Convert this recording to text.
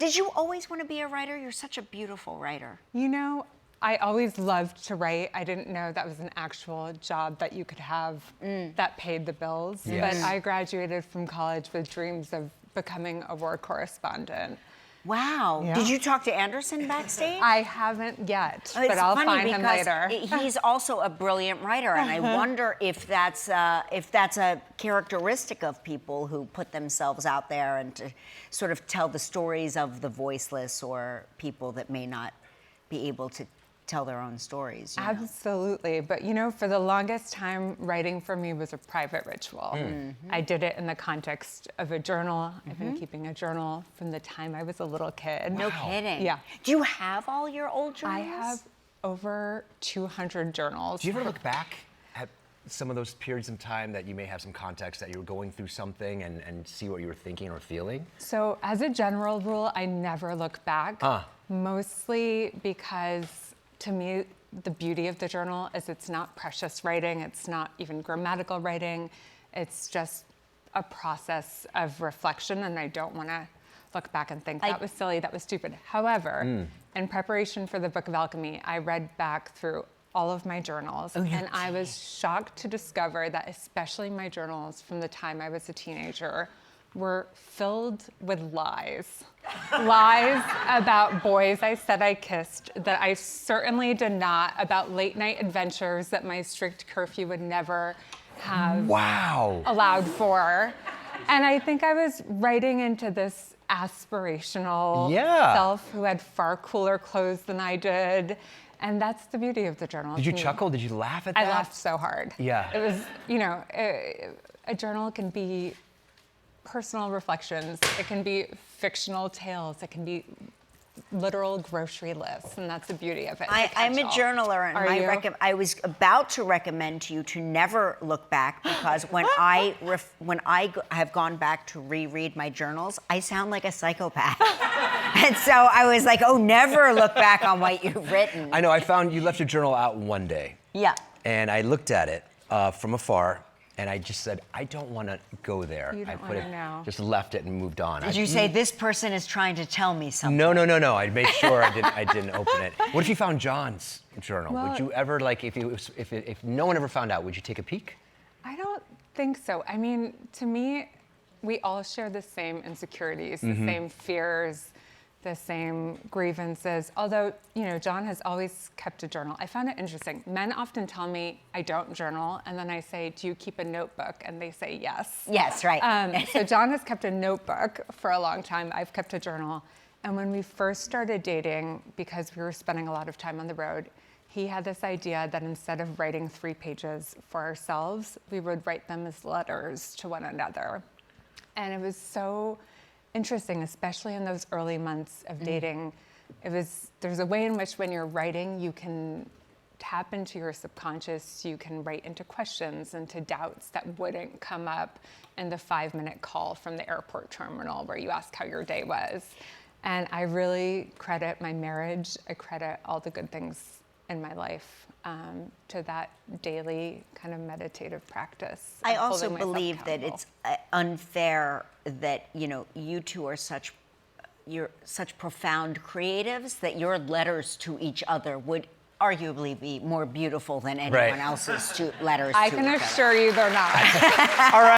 Did you always want to be a writer? You're such a beautiful writer. You know, I always loved to write. I didn't know that was an actual job that you could have that paid the bills. Yes. But I graduated from college with dreams of becoming a war correspondent. Wow. Yeah. Did you talk to Anderson backstage? I haven't yet, It's but I'll funny find him because later. He's also a brilliant writer, and I wonder if that's a characteristic of people who put themselves out there and to sort of tell the stories of the voiceless or people that may not be able to tell their own stories. You know? Absolutely, but you know, for the longest time, writing for me was a private ritual. I did it in the context of a journal. I've been keeping a journal from the time I was a little kid. No kidding. Yeah. Do you have all your old journals? I have over 200 journals. Do you ever look back at some of those periods of time that you may have some context that you were going through something and see what you were thinking or feeling? So as a general rule, I never look back, mostly because to me, the beauty of the journal is it's not precious writing, it's not even grammatical writing, it's just a process of reflection, and I don't want to look back and think that was silly, that was stupid. However, in preparation for the Book of Alchemy, I read back through all of my journals, and I was shocked to discover that especially my journals from the time I was a teenager were filled with lies. Lies about boys I said I kissed that I certainly did not, about late night adventures that my strict curfew would never have allowed for. And I think I was writing into this aspirational self who had far cooler clothes than I did. And that's the beauty of the journal. Did you chuckle? Did you laugh at that? I laughed so hard. Yeah. It was, you know, a journal can be personal reflections, it can be fictional tales, it can be literal grocery lists, and that's the beauty of it. I'm a journaler, and I was about to recommend to you to never look back, because when I have gone back to reread my journals, I sound like a psychopath. And so I was like, oh, never look back on what you've written. I know, I found you left your journal out one day. Yeah. And I looked at it from afar, and I just said, I don't want to go there. You don't I put wanna it, know. just left it and moved on. Did you say, this person is trying to tell me something? No. I made sure I didn't open it. What if you found John's journal? Well, would you ever, like, if no one ever found out, would you take a peek? I don't think so. I mean, to me, we all share the same insecurities, the same fears, the same grievances. Although, you know, Jon has always kept a journal. I found it interesting. Men often tell me I don't journal, and then I say, do you keep a notebook? And they say yes. Yes, right. So Jon has kept a notebook for a long time. I've kept a journal. And when we first started dating, because we were spending a lot of time on the road, he had this idea that instead of writing 3 pages for ourselves, we would write them as letters to one another. And it was so interesting, especially in those early months of dating. There's a way in which when you're writing, you can tap into your subconscious, you can write into questions, into doubts that wouldn't come up in the 5-minute call from the airport terminal where you ask how your day was. And I really credit my marriage, I credit all the good things in my life to that daily kind of meditative practice. I also believe that it's unfair that, you know, you two are you're such profound creatives that your letters to each other would arguably be more beautiful than anyone else's letters to each other. I can assure you they're not. All right.